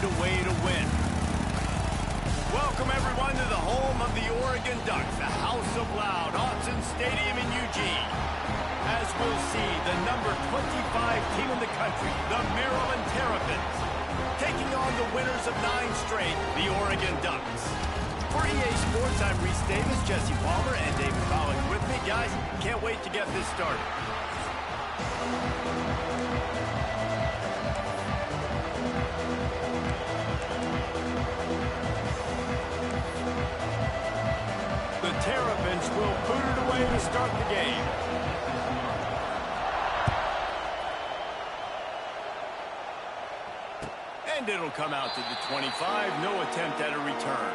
a way to win. Welcome, everyone, to the home of the Oregon Ducks, the House of Loud, Autzen Stadium in Eugene. As we'll see, the number 25 team in the country, the Maryland Terrapins, taking on the winners of 9 straight, the Oregon Ducks. For EA Sports, I'm Reese Davis, Jesse Palmer, and David Pollock with me. Guys, can't wait to get this started. The Terrapins will boot it away to start the game. And it'll come out to the 25. No attempt at a return.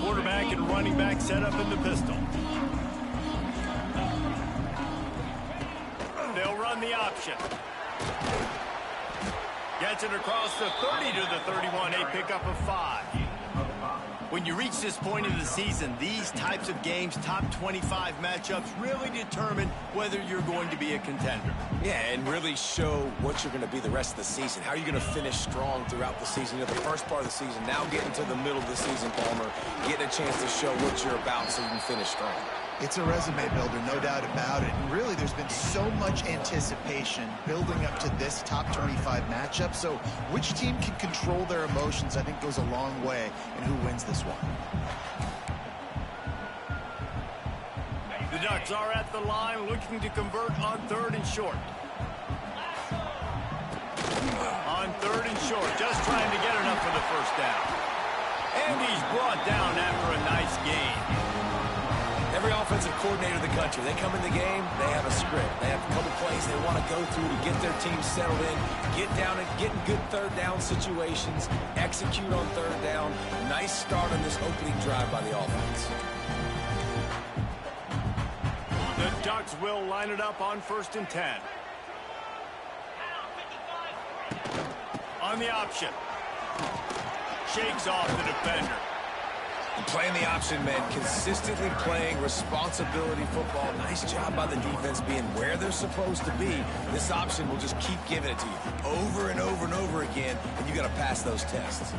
Quarterback and running back set up in the pistol. They'll run the option. Gets it across the 30 to the 31, a pickup of 5. When you reach this point of the season, these types of games, top 25 matchups, really determine whether you're going to be a contender. Yeah, and really show what you're going to be the rest of the season. How are you going to finish strong throughout the season? You know, the first part of the season, now getting to the middle of the season, Palmer, getting a chance to show what you're about so you can finish strong. It's a resume builder, no doubt about it. And really, there's been so much anticipation building up to this top 25 matchup. So which team can control their emotions, I think, goes a long way in who wins this one. The Ducks are at the line looking to convert on 3rd and short. On 3rd and short, just trying to get enough for the first down. And he's brought down after a nice gain. Every offensive coordinator in the country, they come in the game, they have a script. They have a couple plays they want to go through to get their team settled in, get down and get in good 3rd down situations, execute on 3rd down. Nice start on this opening drive by the offense. The Ducks will line it up on 1st and 10. On the option. Shakes off the defender. Playing the option, man, consistently playing responsibility football. Nice job by the defense being where they're supposed to be. This option will just keep giving it to you over and over and over again, and you got to pass those tests.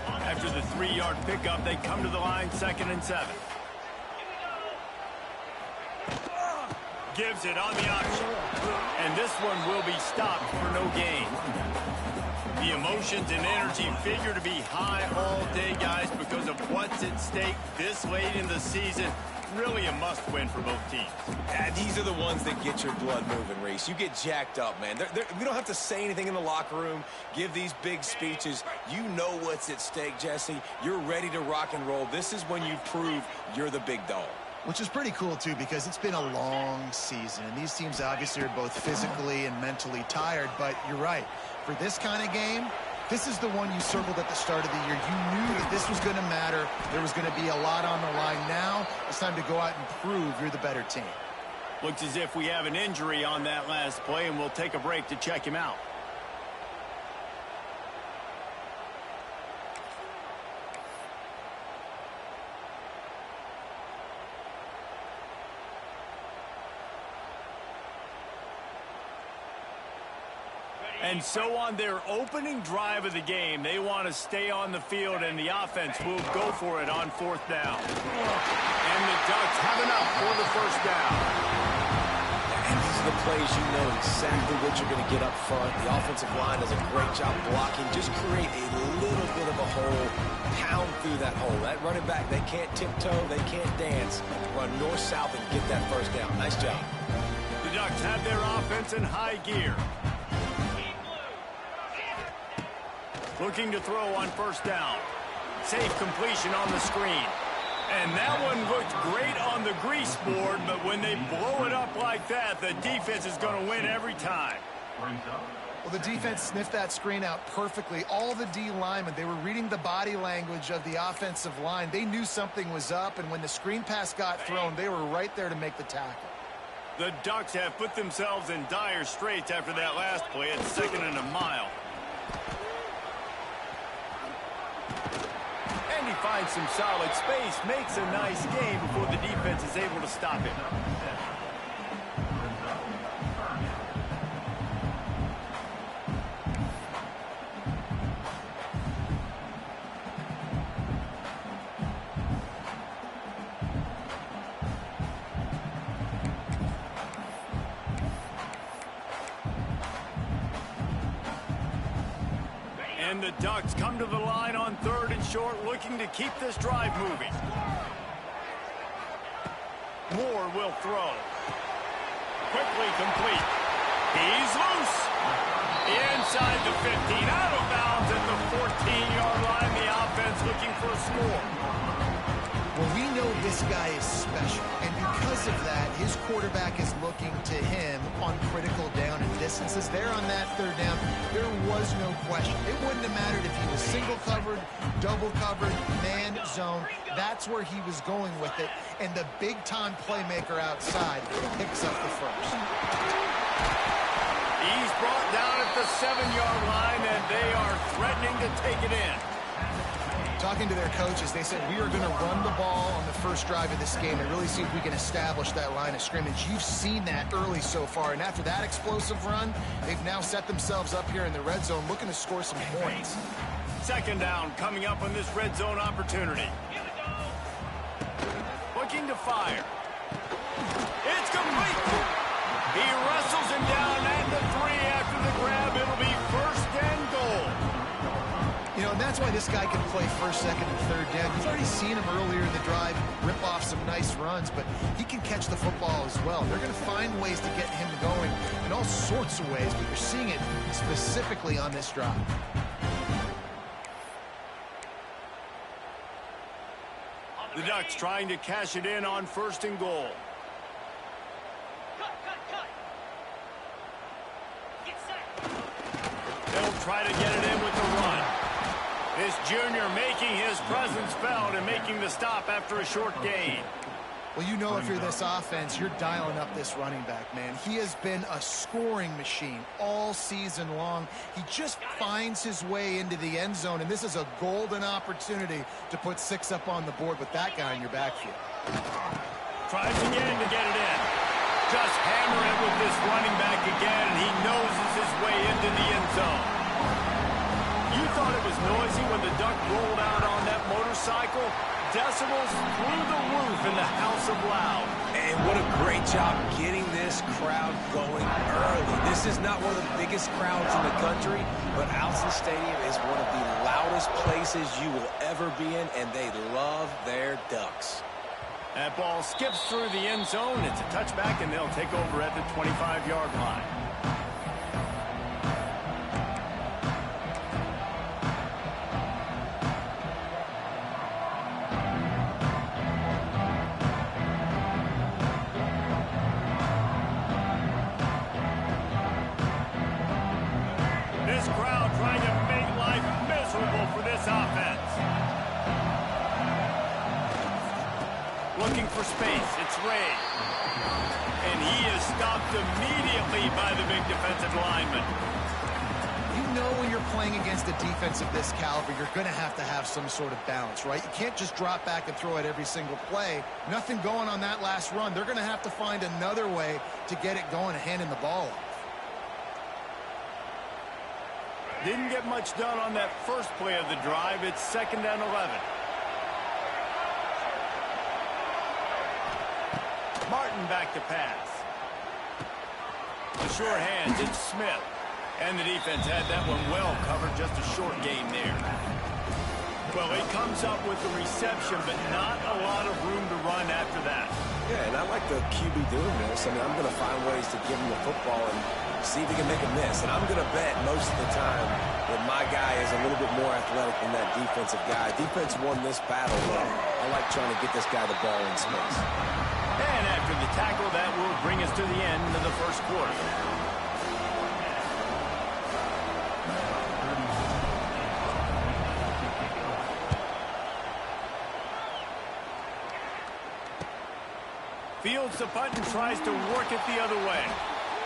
After the 3-yard pickup, they come to the line 2nd and 7. Gives it on the option. And this one will be stopped for no gain. The emotions and energy figure to be high all day, guys, because of what's at stake this late in the season. Really a must-win for both teams. Yeah, these are the ones that get your blood moving, Reese. You get jacked up, man. We don't have to say anything in the locker room, give these big speeches. You know what's at stake, Jesse. You're ready to rock and roll. This is when you prove you're the big dog. Which is pretty cool, too, because it's been a long season. And these teams obviously are both physically and mentally tired. But you're right. For this kind of game, this is the one you circled at the start of the year. You knew that this was going to matter. There was going to be a lot on the line. Now it's time to go out and prove you're the better team. Looks as if we have an injury on that last play, and we'll take a break to check him out. And so on their opening drive of the game, they want to stay on the field, and the offense will go for it on 4th down. And the Ducks have enough for the 1st down. And these are the plays you know exactly what you're going to get up front. The offensive line does a great job blocking. Just create a little bit of a hole, pound through that hole. That running back, they can't tiptoe, they can't dance. Run north-south and get that 1st down. Nice job. The Ducks have their offense in high gear. Looking to throw on 1st down. Safe completion on the screen. And that one looked great on the grease board, but when they blow it up like that, the defense is going to win every time. Well, the defense sniffed that screen out perfectly. All the D linemen, they were reading the body language of the offensive line. They knew something was up, and when the screen pass got thrown, they were right there to make the tackle. The Ducks have put themselves in dire straits after that last play. It's 2nd and a mile. And he finds some solid space, makes a nice gain before the defense is able to stop him. And the Ducks come to the line on 3rd and short, looking to keep this drive moving. Moore will throw. Quickly complete. He's loose. Inside the 15, out of bounds at the 14-yard line. The offense looking for a score. Well, we know this guy is special, and because of that, his quarterback is looking to him on critical down and distances. There on that 3rd down, there was no question. It wouldn't have mattered if he was single covered, double covered, man, zone. That's where he was going with it, and the big-time playmaker outside picks up the first. He's brought down at the 7-yard line, and they are threatening to take it in. Talking to their coaches, they said, we are going to run the ball on the first drive of this game and really see if we can establish that line of scrimmage. You've seen that early so far, and after that explosive run, they've now set themselves up here in the red zone looking to score some points. 2nd down coming up on this red zone opportunity. Looking to fire. It's complete. He wrestles him down at the 3 after the grab. It'll be 1st and goal. You know, and that's why this guy can play 1st, 2nd, and 3rd down. You've already seen him earlier in the drive rip off some nice runs, but he can catch the football as well. They're going to find ways to get him going in all sorts of ways, but you're seeing it specifically on this drive. The Ducks trying to cash it in on 1st and goal. They'll try to get it in with the run. This junior making his presence felt and making the stop after a short gain. Well, you know if you're this offense, you're dialing up this running back, man. He has been a scoring machine all season long. He just finds his way into the end zone, and this is a golden opportunity to put 6 up on the board with that guy in your backfield. Tries again to get it in. Just hammer it with this running back again, and he noses his way into the end zone. You thought it was noisy when the Duck rolled out on that motorcycle? Decibels through the roof in the House of Loud. And what a great job getting this crowd going early. This is not one of the biggest crowds in the country, but Autzen Stadium is one of the loudest places you will ever be in, and they love their Ducks. That ball skips through the end zone. It's a touchback, and they'll take over at the 25-yard line. This crowd trying to make life miserable for this offense. Looking for space. It's Ray. And he is stopped immediately by the big defensive lineman. You know when you're playing against a defense of this caliber, you're going to have some sort of balance, right? You can't just drop back and throw it every single play. Nothing going on that last run. They're going to have to find another way to get it going and handing the ball off. Didn't get much done on that first play of the drive. It's 2nd and 11. Martin back to pass. The sure hands, it's Smith. And the defense had that one well covered, just a short gain there. Well, he comes up with the reception, but not a lot of room to run after that. Yeah, and I like the QB doing this. I mean, I'm going to find ways to give him the football and see if he can make a miss. And I'm going to bet most of the time that my guy is a little bit more athletic than that defensive guy. Defense won this battle, but I like trying to get this guy the ball in space. And after the tackle, that will bring us to the end of the first quarter. Fields the punt and tries to work it the other way.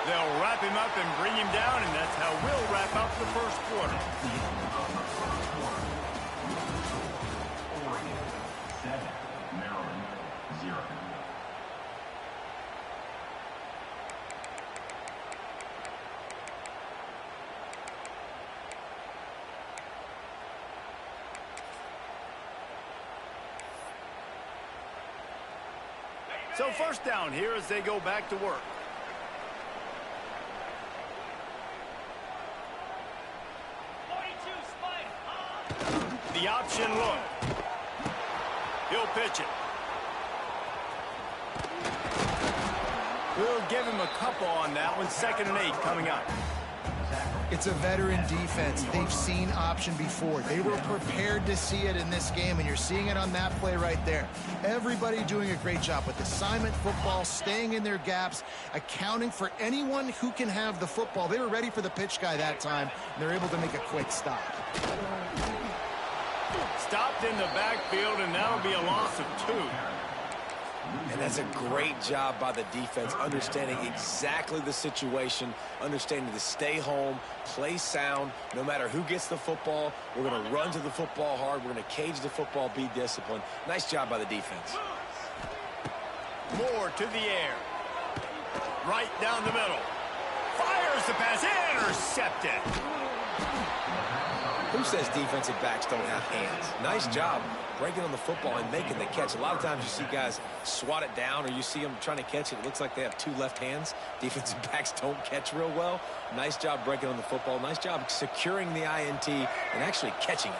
They'll wrap him up and bring him down, and that's how we'll wrap up the first quarter. Oregon 7, Maryland 0. So first down here as they go back to work. The option look. He'll pitch it. We'll give him a couple on that one. 2nd and 8 coming up. It's a veteran defense. They've seen option before. They were prepared to see it in this game, and you're seeing it on that play right there. Everybody doing a great job with assignment football, staying in their gaps, accounting for anyone who can have the football. They were ready for the pitch guy that time, and they're able to make a quick stop. Stopped in the backfield, and that'll be a loss of 2. And that's a great job by the defense, understanding exactly the situation, understanding to stay home, play sound. No matter who gets the football, we're going to run to the football hard. We're going to cage the football, be disciplined. Nice job by the defense. Moore to the air. Right down the middle. Fires the pass. Intercepted. Who says defensive backs don't have hands? Nice job breaking on the football and making the catch. A lot of times you see guys swat it down, or you see them trying to catch it. It looks like they have 2 left hands. Defensive backs don't catch real well. Nice job breaking on the football. Nice job securing the INT and actually catching it.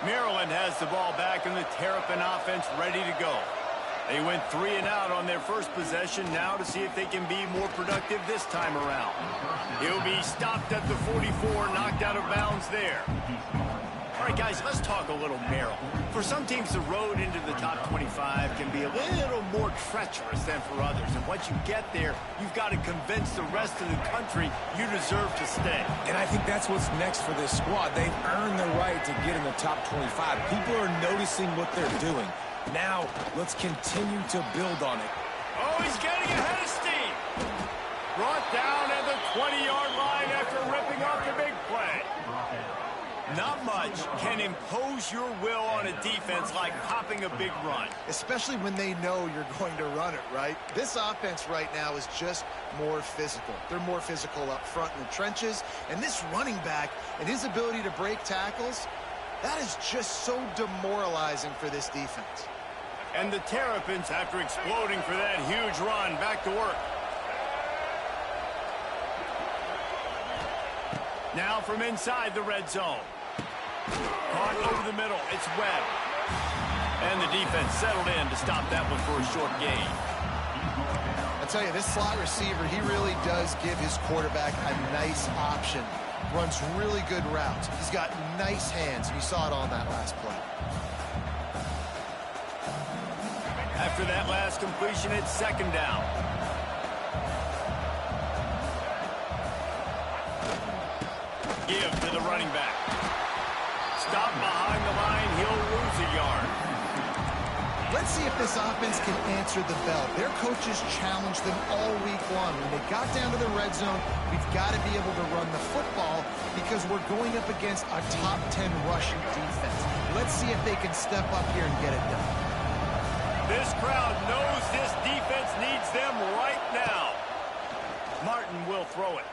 Maryland has the ball back, and the Terrapin offense ready to go. They went 3 and out on their first possession, now to see if they can be more productive this time around. He'll be stopped at the 44, knocked out of bounds there. All right, guys, let's talk a little Maryland. For some teams, the road into the top 25 can be a little more treacherous than for others. And once you get there, you've got to convince the rest of the country you deserve to stay. And I think that's what's next for this squad. They've earned the right to get in the top 25. People are noticing what they're doing. Now, let's continue to build on it. Oh, he's getting ahead of steam. Brought down at the 20-yard line after ripping off the big play. Not much can impose your will on a defense like popping a big run. Especially when they know you're going to run it, right? This offense right now is just more physical. They're more physical up front in the trenches. And this running back and his ability to break tackles, that is just so demoralizing for this defense. And the Terrapins, after exploding for that huge run, back to work. Now from inside the red zone. Caught over the middle. It's Webb. And the defense settled in to stop that one for a short gain. I tell you, this slot receiver, he really does give his quarterback a nice option. Runs really good routes. He's got nice hands. You saw it on that last play. After that last completion, it's 2nd down. Give to the running back. Stop behind the line. He'll lose a yard. Let's see if this offense can answer the bell. Their coaches challenged them all week long. When they got down to the red zone, we've got to be able to run the football because we're going up against a top 10 rushing defense. Let's see if they can step up here and get it done. This crowd knows this defense needs them right now. Martin will throw it.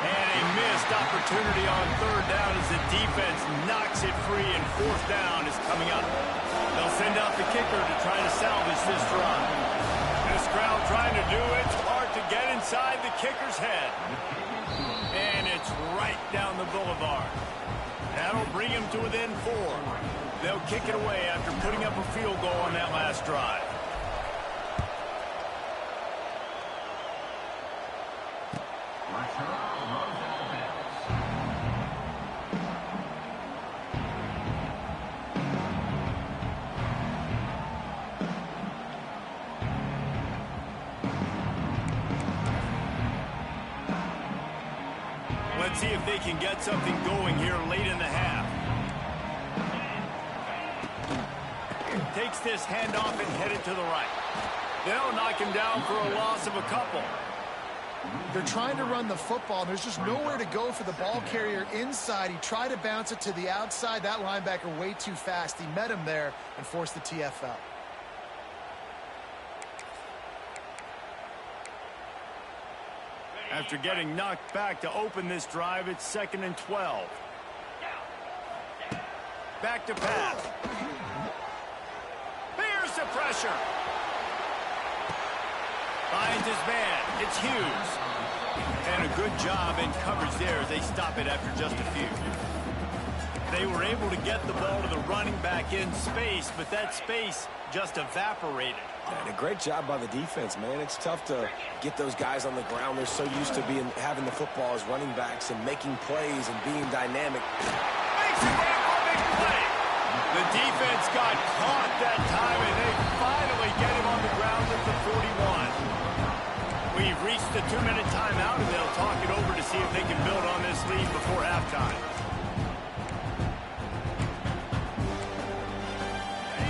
And a missed opportunity on 3rd down as the defense knocks it free, and 4th down is coming up. They'll send out the kicker to try to salvage this drive. This crowd trying to do its part to get inside the kicker's head. And it's right down the boulevard. That'll bring him to within 4. They'll kick it away after putting up a field goal on that last drive. Let's see if they can get something going here late in the half. takes this handoff and headed to the right. They'll knock him down for a loss of a couple. They're trying to run the football. There's just nowhere to go for the ball carrier inside. He tried to bounce it to the outside. That linebacker way too fast. He met him there and forced the TFL. After getting knocked back to open this drive, it's 2nd and 12. Back to pass. Here's the pressure. Finds his man. It's Hughes. And a good job in coverage there as they stop it after just a few. They were able to get the ball to the running back in space, but that space just evaporated. And a great job by the defense, man. It's tough to get those guys on the ground. They're so used to having the football as running backs and making plays and being dynamic. Makes a big play. The defense got caught that time, and they finally get him on the ground at the 41. We've reached the 2-minute timeout, and they'll talk it over to see if they can build on this lead before halftime.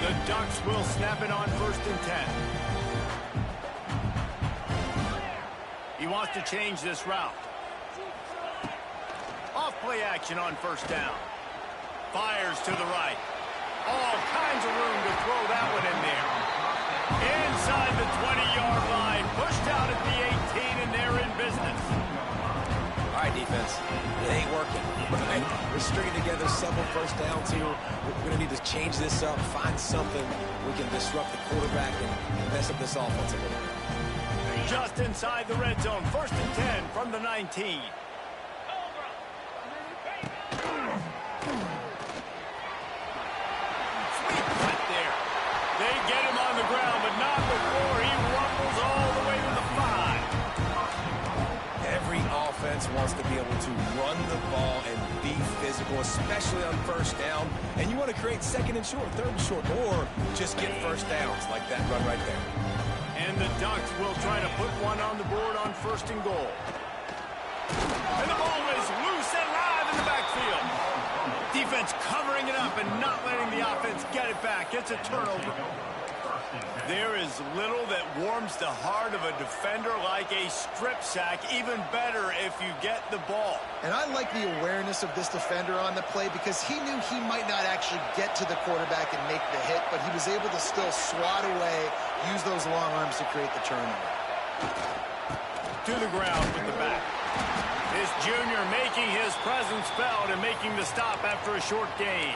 The Ducks will snap it on 1st and 10. He wants to change this route. Off play action on 1st down. Fires to the right. All kinds of room to throw that one in there. Inside the 20-yard line. Pushed out at the 18, and they're in business. All right, defense. It ain't working. Right? We're stringing together several 1st downs here. We're going to need to change this up, find something we can disrupt the quarterback and mess up this offense a little bit. Just inside the red zone. 1st and 10 from the 19. Sweet punt there. They get him on the ground, but not before he rumbles all the way to the 5. Every offense wants to be able to run the ball and be physical, especially on 1st down. And you want to create 2nd and short, 3rd and short, or just get 1st downs like that run right there. And the Ducks will try to put one on the board on 1st and goal. And the ball is loose and live in the backfield. Defense covering it up and not letting the offense get it back. It's a turnover. There is little that warms the heart of a defender like a strip sack. Even better if you get the ball. And I like the awareness of this defender on the play because he knew he might not actually get to the quarterback and make the hit, but he was able to still swat away, use those long arms to create the turnover. To the ground with the back. This junior making his presence felt and making the stop after a short gain.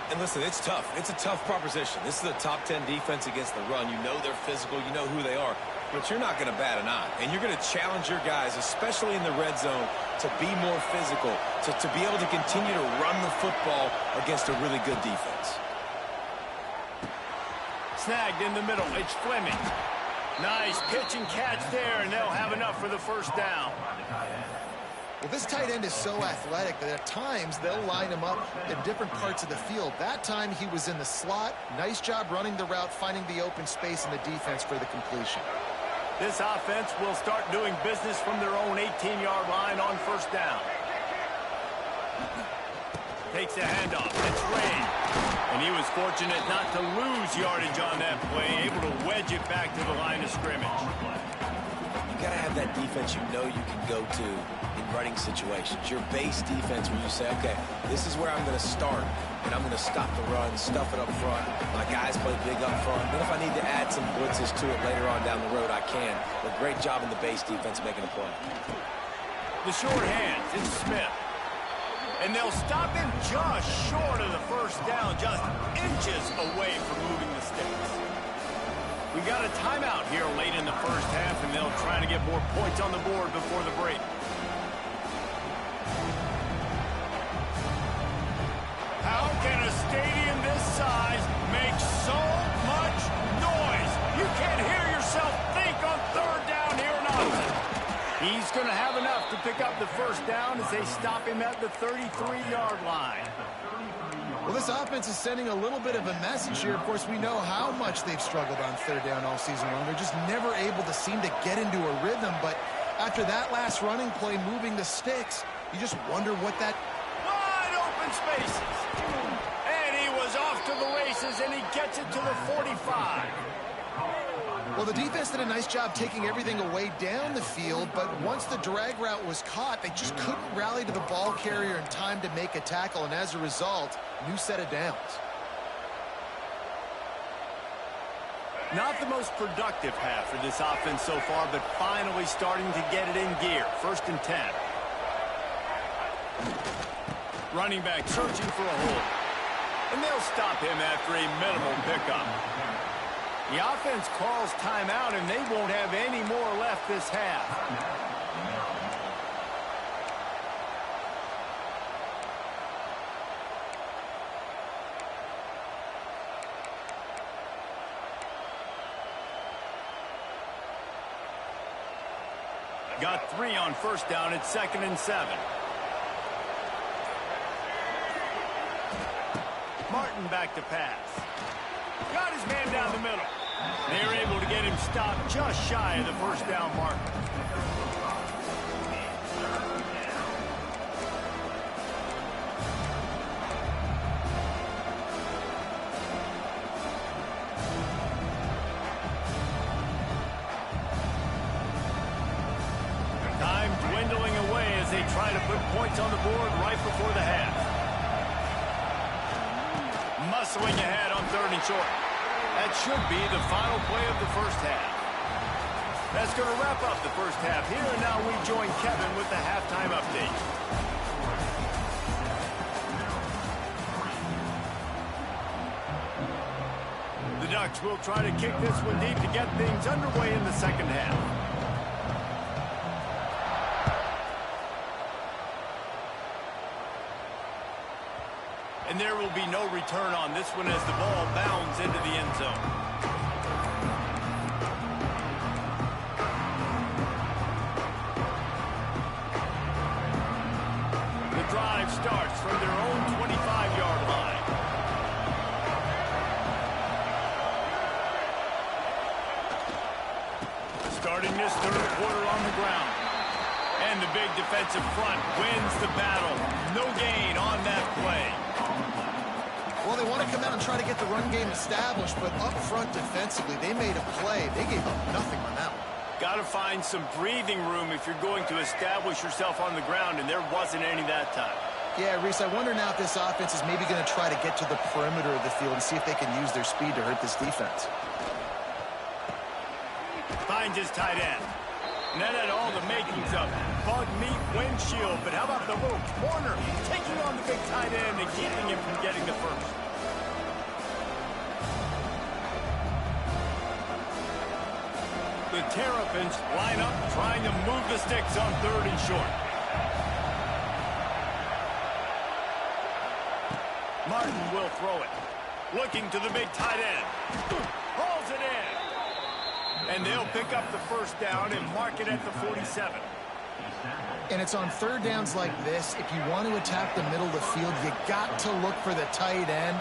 And listen, it's tough. It's a tough proposition. This is a top 10 defense against the run. You know they're physical. You know who they are. But you're not going to bat an eye. And you're going to challenge your guys, especially in the red zone, to be more physical, to be able to continue to run the football against a really good defense. Snagged in the middle. It's Fleming. Nice pitch and catch there, and they'll have enough for the 1st down. Well, this tight end is so athletic that at times they'll line him up in different parts of the field. That time he was in the slot. Nice job running the route, finding the open space in the defense for the completion. This offense will start doing business from their own 18-yard line on 1st down. Takes a handoff. It's Ray. And he was fortunate not to lose yardage on that play, able to wedge it back to the line of scrimmage. You got to have that defense you know you can go to in running situations. Your base defense where you say, okay, this is where I'm going to start, and I'm going to stop the run, stuff it up front. My guys play big up front. Then if I need to add some blitzes to it later on down the road, I can. But great job in the base defense making a play. The short hands, it's Smith. And they'll stop him just short of the 1st down, just inches away from moving the sticks. We got a timeout here late in the 1st half, and they'll try to get more points on the board before the break. How can a stadium this size make so much noise? You can't hear yourself think on 3rd down here in Austin. He's going to have enough to pick up the 1st down as they stop him at the 33-yard line. Well, this offense is sending a little bit of a message here. Of course, we know how much they've struggled on 3rd down all season long. They're just never able to seem to get into a rhythm. But after that last running play, moving the sticks, you just wonder what that... Wide open spaces. And he was off to the races covers, and he gets it to the 45. Well, the defense did a nice job taking everything away down the field, but once the drag route was caught, they just couldn't rally to the ball carrier in time to make a tackle, and as a result, new set of downs. Not the most productive half for this offense so far, but finally starting to get it in gear. 1st and 10. Running back searching for a hole. And they'll stop him after a minimal pickup. The offense calls timeout, and they won't have any more left this half. Got 3 on 1st down at 2nd and 7. Martin back to pass. Got his man down the middle. They're able to get him stopped just shy of the 1st down marker. Time dwindling away as they try to put points on the board right before the half. Muscling ahead on 3rd and short. That should be the final play of the 1st half. That's going to wrap up the 1st half here, and now we join Kevin with the halftime update. The Ducks will try to kick this one deep to get things underway in the 2nd half. And there will be no return on this one as the ball bounds into the end zone. The drive starts from their own 25-yard line. Starting this 3rd quarter on the ground. And the big defensive front wins the battle. No gain on that play. Well, they want to come out and try to get the run game established, but up front defensively, they made a play. They gave up nothing on that one. Got to find some breathing room if you're going to establish yourself on the ground, and there wasn't any that time. Yeah, Reese, I wonder now if this offense is maybe going to try to get to the perimeter of the field and see if they can use their speed to hurt this defense. Finds his tight end. And that had all the makings of bug meat windshield, but how about the little corner taking on the big tight end and keeping him from getting the first? The Terrapins line up trying to move the sticks on 3rd and short. Martin will throw it. Looking to the big tight end. Hauls it in. And they'll pick up the 1st down and mark it at the 47. And it's on 3rd downs like this. If you want to attack the middle of the field, you got to look for the tight end.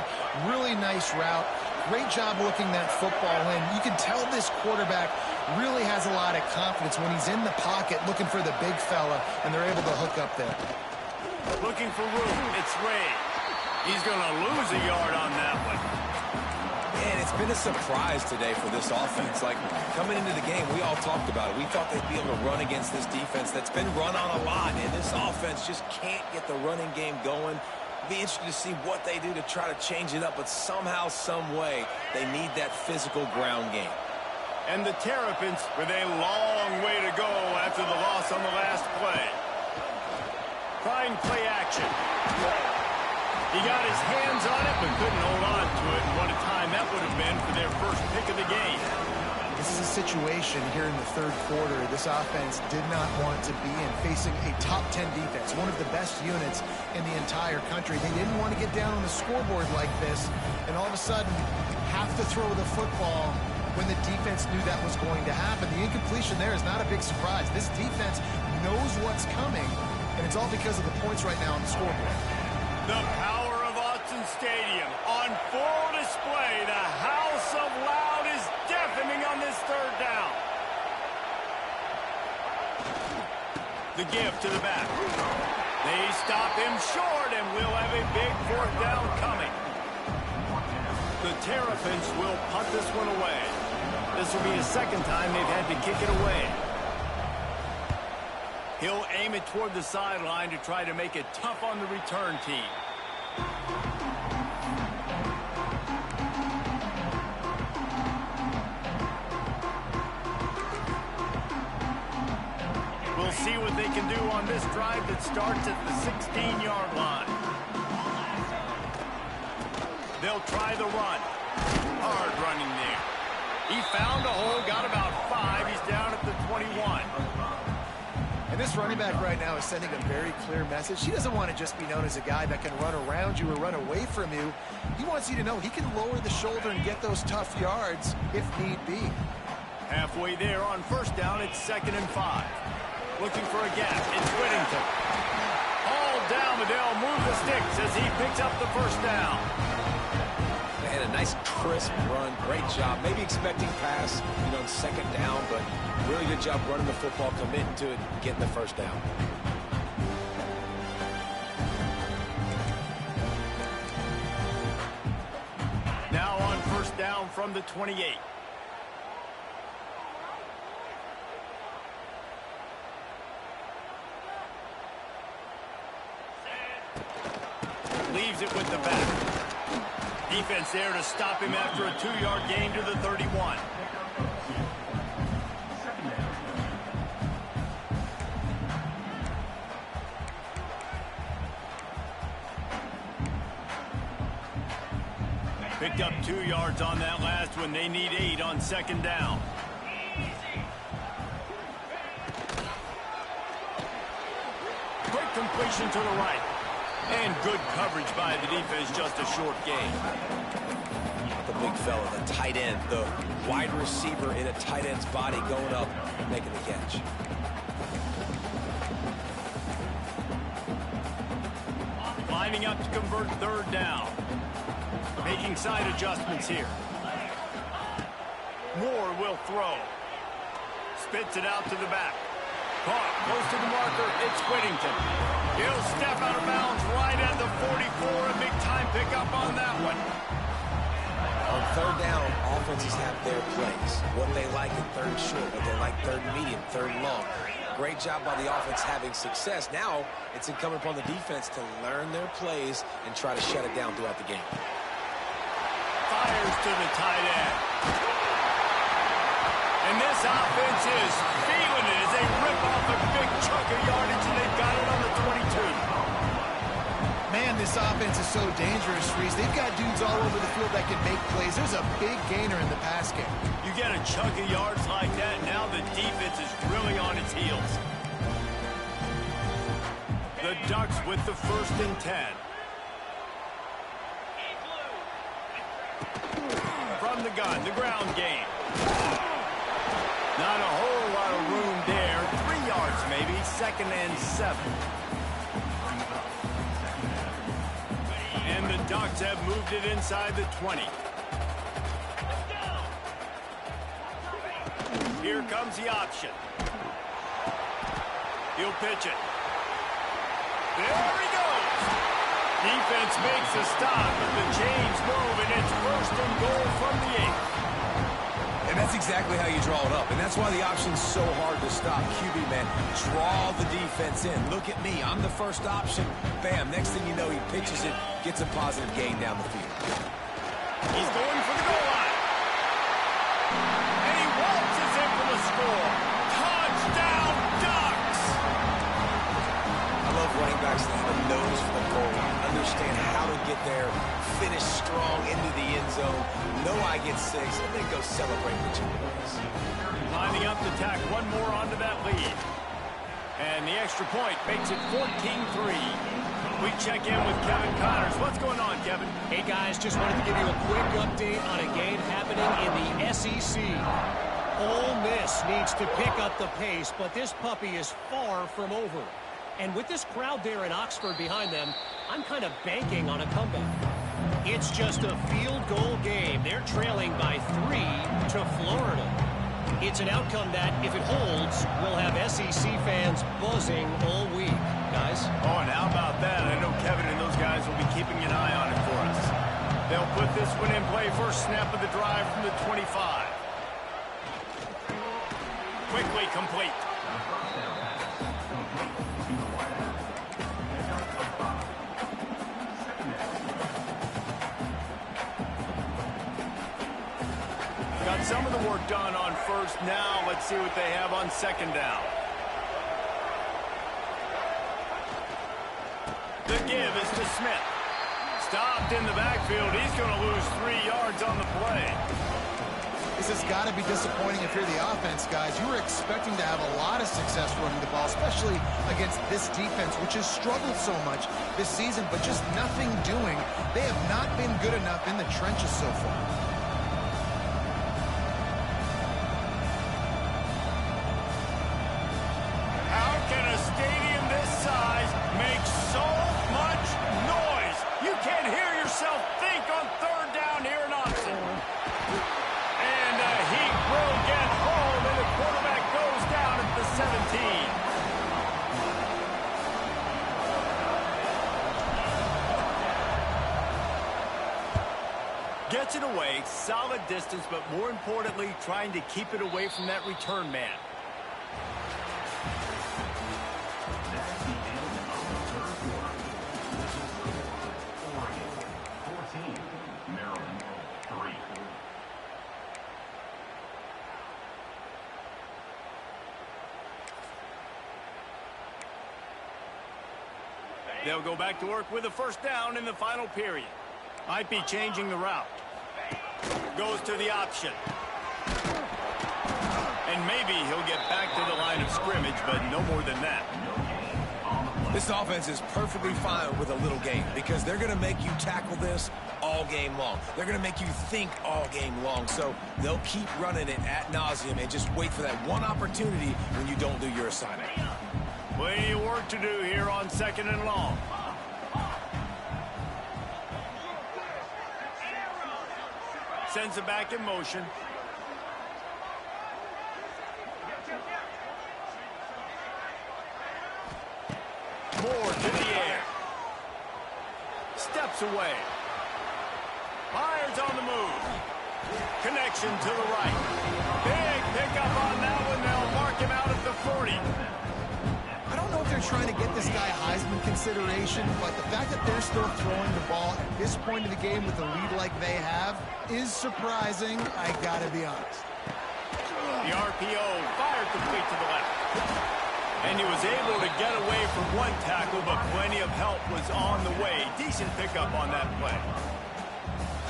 Really nice route. Great job looking that football in. You can tell this quarterback really has a lot of confidence when he's in the pocket looking for the big fella, and they're able to hook up there. Looking for room. It's Ray. He's going to lose a yard on that one. Man, it's been a surprise today for this offense. Like, coming into the game, we all talked about it. We thought they'd be able to run against this defense that's been run on a lot, and this offense just can't get the running game going. Be interested to see what they do to try to change it up, but somehow, some way, they need that physical ground game. And the Terrapins with a long way to go after the loss on the last play. Trying play action. He got his hands on it, but couldn't hold on to it. And what a time that would have been for their first pick of the game. This is a situation here in the 3rd quarter this offense did not want to be in, facing a top 10 defense, one of the best units in the entire country. They didn't want to get down on the scoreboard like this, and all of a sudden have to throw the football when the defense knew that was going to happen. The incompletion there is not a big surprise. This defense knows what's coming, and it's all because of the points right now on the scoreboard. The power of Autzen Stadium on full display. The House of Loud is deafening on this 3rd down. The give to the back. They stop him short, and we'll have a big 4th down coming. The Terrapins will punt this one away. This will be the second time they've had to kick it away. He'll aim it toward the sideline to try to make it tough on the return team. We'll see what they can do on this drive that starts at the 16-yard line. They'll try the run. Hard running there. He found a hole, got about 5. He's down at the 21. And this running back right now is sending a very clear message. He doesn't want to just be known as a guy that can run around you or run away from you. He wants you to know he can lower the shoulder and get those tough yards if need be. Halfway there on first down, it's 2nd and 5. Looking for a gap. It's Whittington. All down, but they'll move the sticks as he picks up the first down. And a nice crisp run. Great job. Maybe expecting pass, on 2nd down, but really good job running the football, committing to it, getting the first down. Now on first down from the 28. Leaves it with the back. Defense there to stop him after a 2-yard gain to the 31. Picked up 2 yards on that last one. They need 8 on 2nd down. Quick completion to the right. And good coverage by the defense, just a short gain. The big fella, the tight end, the wide receiver in a tight end's body going up and making the catch. Lining up to convert 3rd down. Making side adjustments here. Moore will throw. Spits it out to the back. Caught close to the marker. It's Whittington. He'll step out of bounds right at the 44. A big time pickup on that one. On 3rd down, offenses have their plays. What they like in 3rd short, what they like 3rd medium, 3rd long. Great job by the offense having success. Now it's incumbent upon the defense to learn their plays and try to shut it down throughout the game. Fires to the tight end. And this offense is feeling it as they rip off a big chunk of yardage, and they've got it on the 22. Man, this offense is so dangerous, Reese. They've got dudes all over the field that can make plays. There's a big gainer in the pass game. You get a chunk of yards like that, now the defense is really on its heels. The Ducks with the 1st and 10. From the gun, the ground game. Not a whole lot of room there. 3 yards maybe. 2nd and 7. And the Ducks have moved it inside the 20. Here comes the option. He'll pitch it. There he goes. Defense makes a stop, but the chains move, and it's 1st and goal from the 8. And that's exactly how you draw it up. And that's why the option's so hard to stop. QB, man, draw the defense in. Look at me. I'm the first option. Bam. Next thing you know, he pitches it, gets a positive gain down the field. He's going for the goal line. And he waltzes in for the score. Touchdown, Ducks! I love running backs that have a nose for the goal line. Understand how to get there, finish strong into the end zone, know I get 6, and then go celebrate with 2 points. Lining up to tack one more onto that lead. And the extra point makes it 14-3. We check in with Kevin Connors. What's going on, Kevin? Hey, guys, just wanted to give you a quick update on a game happening in the SEC. Ole Miss needs to pick up the pace, but this puppy is far from over. And with this crowd there in Oxford behind them, I'm kind of banking on a comeback. It's just a field goal game. They're trailing by 3 to Florida. It's an outcome that, if it holds, will have SEC fans buzzing all week. Guys? Oh, and how about that? I know Kevin and those guys will be keeping an eye on it for us. They'll put this one in play. First snap of the drive from the 25. Quickly complete. Got some of the work done on first. Now let's see what they have on second down. The give is to Smith. Stopped in the backfield. He's going to lose 3 yards on the play. This has got to be disappointing if you're the offense, guys. You were expecting to have a lot of success running the ball, especially against this defense, which has struggled so much this season, but just nothing doing. They have not been good enough in the trenches so far. How can a stadium this size make so much noise? You can't hear yourself think on third down here in Austin. And he will get home, and the quarterback goes down at the 17. Gets it away, solid distance, but more importantly, trying to keep it away from that return man. That's the end of the third quarter. Oregon 14, Maryland 3. They'll go back to work with a first down in the final period. Might be changing the route. Goes to the option. And maybe he'll get back to the line of scrimmage, but no more than that. This offense is perfectly fine with a little game because they're going to make you tackle this all game long. They're going to make you think all game long. So they'll keep running it ad nauseum and just wait for that one opportunity when you don't do your assignment. Plenty of work to do here on second and long. Sends it back in motion. Moore to the air. Steps away. Myers on the move. Connection to the right. Big pickup on that one. They'll mark him out at the 40. I don't know if they're trying to get this guy Heisman consideration, but the fact that they're still throwing the ball at this point of the game with a lead like they have is surprising, I gotta be honest. The RPO fired complete to the left. And he was able to get away from one tackle, but plenty of help was on the way. Decent pickup on that play.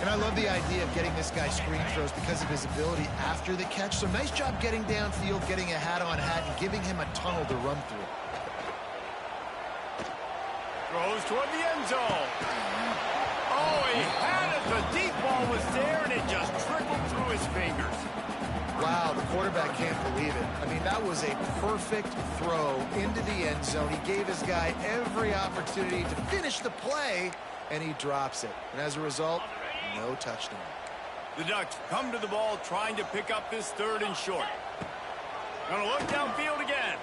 And I love the idea of getting this guy screen throws because of his ability after the catch. So nice job getting downfield, getting a hat-on-hat, and giving him a tunnel to run through. Throws toward the end zone. Oh, he had it. The deep ball was there, and it just trickled through his fingers. Wow, the quarterback can't believe it. I mean, that was a perfect throw into the end zone. He gave his guy every opportunity to finish the play, and he drops it. And as a result, no touchdown. The Ducks come to the ball trying to pick up this third and short. Gonna look downfield again.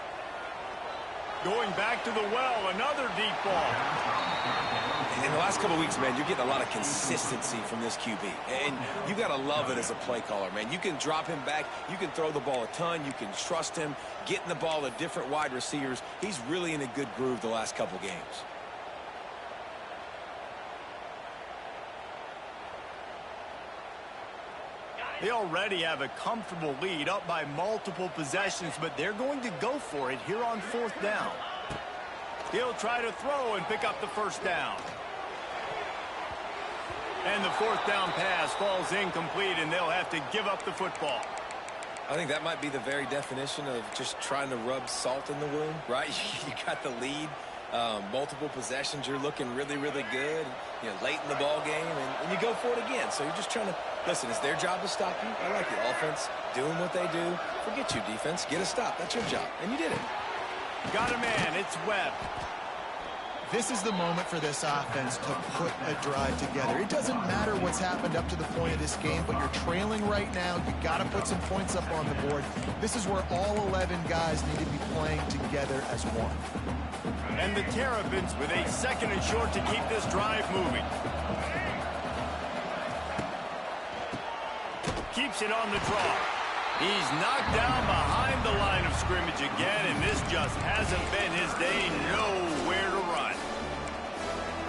Going back to the well, another deep ball. In the last couple of weeks, man, you're getting a lot of consistency from this QB. And you got to love it as a play caller, man. You can drop him back. You can throw the ball a ton. You can trust him, getting the ball to different wide receivers. He's really in a good groove the last couple games. They already have a comfortable lead, up by multiple possessions, but they're going to go for it here on fourth down. He'll try to throw and pick up the first down. And the fourth down pass falls incomplete, and they'll have to give up the football. I think that might be the very definition of just trying to rub salt in the wound, right? You got the lead, multiple possessions, you're looking really, really good, you know, late in the ball game, and you go for it again. So you're just trying to, listen, it's their job to stop you. I like it. Offense doing what they do. Forget you, defense. Get a stop. That's your job, and you did it. Got a man. It's Webb. This is the moment for this offense to put a drive together. It doesn't matter what's happened up to the point of this game, but you're trailing right now. You got to put some points up on the board. This is where all 11 guys need to be playing together as one. And the Terrapins with a second and short to keep this drive moving. keeps it on the draw. He's knocked down behind the line of scrimmage again, and this just hasn't been his day. Nowhere to run.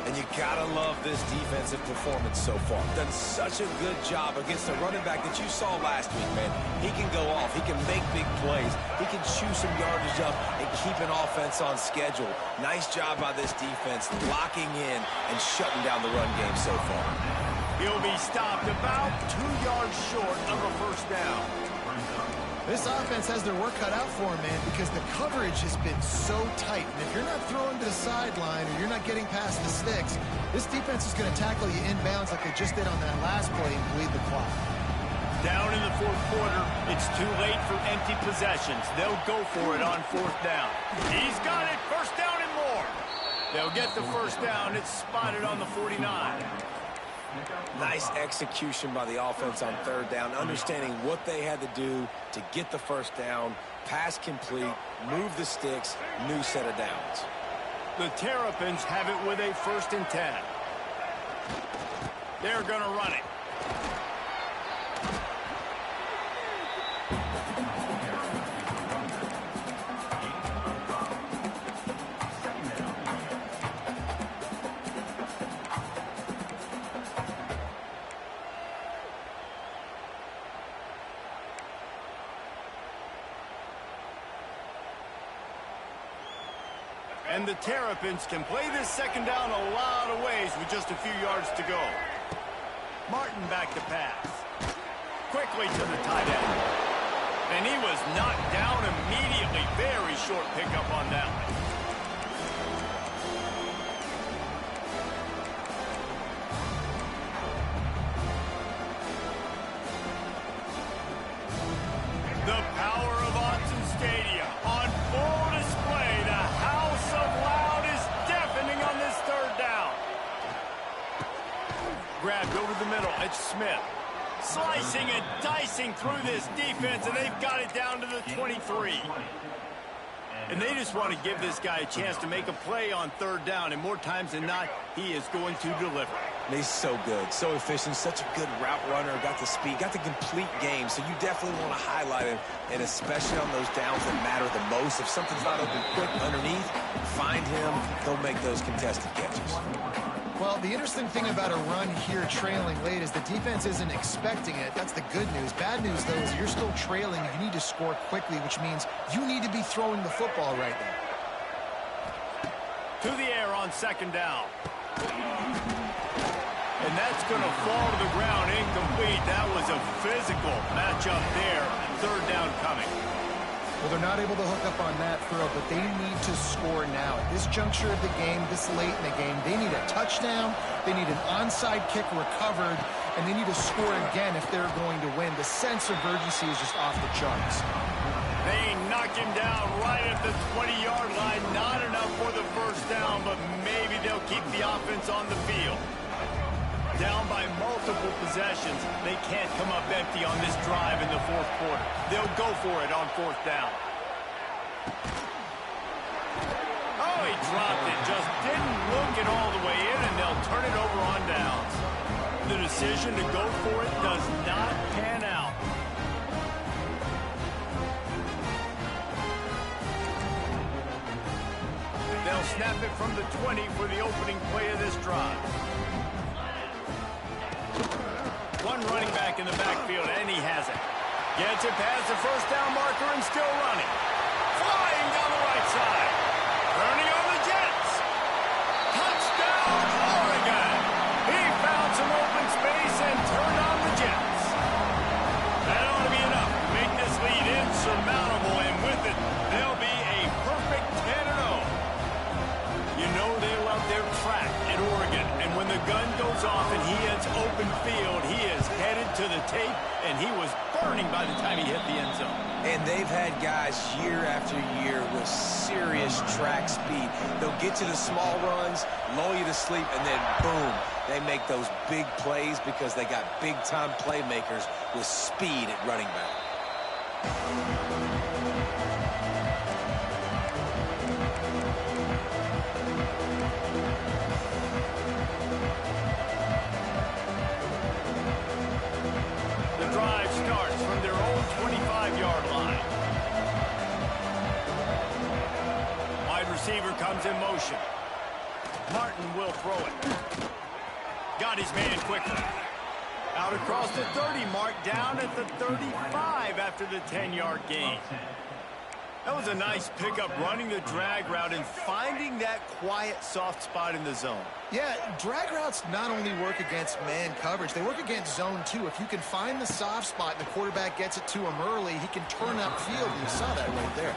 And you gotta love this defensive performance so far. Done such a good job against the running back that you saw last week, man. He can go off. He can make big plays. He can chew some yardage up and keep an offense on schedule. Nice job by this defense locking in and shutting down the run game so far. He'll be stopped about 2 yards short of a first down. This offense has their work cut out for them, man, because the coverage has been so tight. And if you're not throwing to the sideline or you're not getting past the sticks, this defense is going to tackle you inbounds like they just did on that last play and bleed the clock. Down in the fourth quarter, it's too late for empty possessions. They'll go for it on fourth down. He's got it, first down and more. They'll get the first down. It's spotted on the 49. Nice execution by the offense on third down, understanding what they had to do to get the first down, pass complete, move the sticks, new set of downs. The Terrapins have it with a 1st and 10. They're going to run it. And the Terrapins can play this second down a lot of ways with just a few yards to go. Martin back to pass. Quickly to the tight end. And he was knocked down immediately. Very short pickup on that one. The power of Autzen Stadium on full display. The House of Loud is deafening on this third down. Grabbed over the middle. It's Smith. Slicing and dicing through this defense, and they've got it down to the 23. And they just want to give this guy a chance to make a play on third down, and more times than not, he is going to deliver. He's so good, so efficient, such a good route runner, got the speed, got the complete game, so you definitely want to highlight him, and especially on those downs that matter the most. If something's not open quick underneath, find him, he'll make those contested catches. Well, the interesting thing about a run here trailing late is the defense isn't expecting it. That's the good news. Bad news, though, is you're still trailing. You need to score quickly, which means you need to be throwing the football right now. To the air on second down. And that's going to fall to the ground incomplete. That was a physical matchup there. Third down coming. Well, they're not able to hook up on that throw, but they need to score now. At this juncture of the game, this late in the game, they need a touchdown, they need an onside kick recovered, and they need to score again if they're going to win. The sense of urgency is just off the charts. They knock him down right at the 20-yard line. Not enough for the first down, but maybe they'll keep the offense on the field. Down by multiple possessions. They can't come up empty on this drive in the fourth quarter. They'll go for it on fourth down. Oh, he dropped it. Just didn't look it all the way in, and they'll turn it over on downs. The decision to go for it does not pan out. They'll snap it from the 20 for the opening play of this drive. One running back in the backfield, and he has it. Gets it past the first down marker and still running. Flying down the right side. Turning on the Jets. Touchdown, Oregon. He found some open space and turned on the Jets. That ought to be enough to make this lead insurmountable, and with it, they'll be a perfect 10-0. You know they love their track at Oregon, and when the gun goes off and he hits open field, he is headed to the tape, and he was burning by the time he hit the end zone. And they've had guys year after year with serious track speed. They'll get you the small runs, lull you to sleep, and then boom, they make those big plays because they got big-time playmakers with speed at running back. receiver comes in motion. Martin will throw it. Got his man quickly. Out across the 30 mark, down at the 35 after the 10-yard gain. That was a nice pickup, running the drag route and finding that quiet, soft spot in the zone. Yeah, drag routes not only work against man coverage, they work against zone too. If you can find the soft spot and the quarterback gets it to him early, he can turn upfield, and you saw that right there.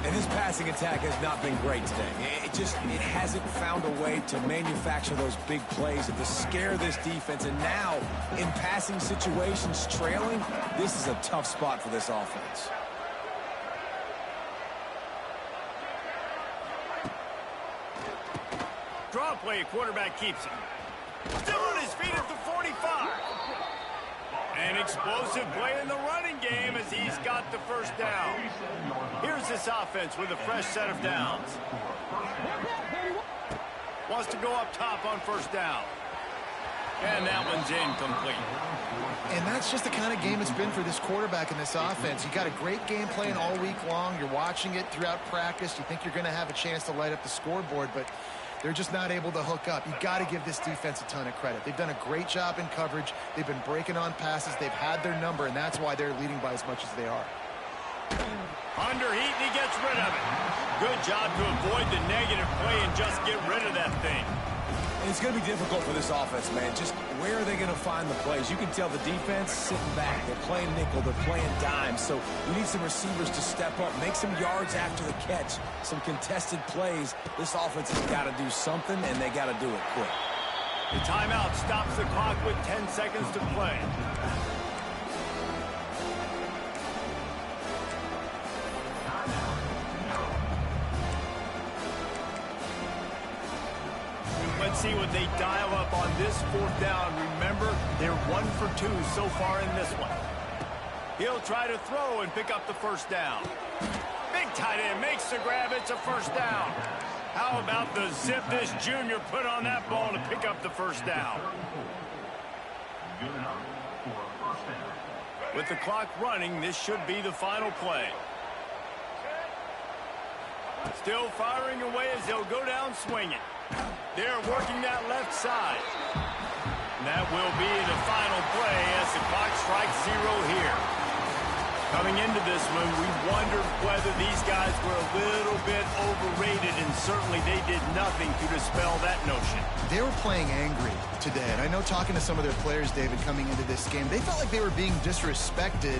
And his passing attack has not been great today. It hasn't found a way to manufacture those big plays and to scare this defense. And now, in passing situations, trailing, this is a tough spot for this offense. Draw play, quarterback keeps it. Still on his feet at the 45. An explosive play in the running game as he's got the first down. Here's this offense with a fresh set of downs. Wants to go up top on first down. And that one's incomplete. And that's just the kind of game it's been for this quarterback in this offense. You got a great game plan all week long. You're watching it throughout practice. You think you're going to have a chance to light up the scoreboard, but they're just not able to hook up. You got to give this defense a ton of credit. They've done a great job in coverage. They've been breaking on passes. They've had their number, and that's why they're leading by as much as they are. Under heat, and he gets rid of it. Good job to avoid the negative play and just get rid of that thing. And it's going to be difficult for this offense, man. Just where are they going to find the plays? You can tell the defense sitting back. They're playing nickel. They're playing dime. So you need some receivers to step up, make some yards after the catch, some contested plays. This offense has got to do something, and they got to do it quick. The timeout stops the clock with 10 seconds to play. Let's see what they dial up on this fourth down. Remember, they're 1 for 2 so far in this one. He'll try to throw and pick up the first down. Big tight end makes the grab. It's a first down. How about the zip this junior put on that ball to pick up the first down? Good enough for a first down. With the clock running, this should be the final play. Still firing away as they'll go down swinging. They're working that left side. And that will be the final play as the clock strikes 0 here. Coming into this one, we wondered whether these guys were a little bit overrated, and certainly they did nothing to dispel that notion. They were playing angry today, and I know talking to some of their players, David, coming into this game, they felt like they were being disrespected.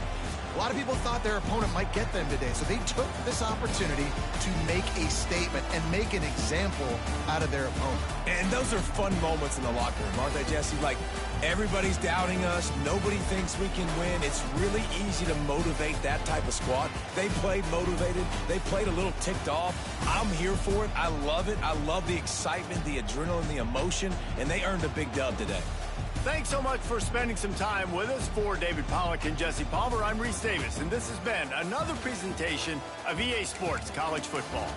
A lot of people thought their opponent might get them today, so they took this opportunity to make a statement and make an example out of their opponent. And those are fun moments in the locker room, aren't they, Jesse? Like, everybody's doubting us. Nobody thinks we can win. It's really easy to motivate that type of squad. They played motivated. They played a little ticked off. I'm here for it. I love it. I love the excitement, the adrenaline, the emotion, and they earned a big dub today. Thanks so much for spending some time with us. For David Pollack and Jesse Palmer, I'm Reese Davis, and this has been another presentation of EA Sports College Football.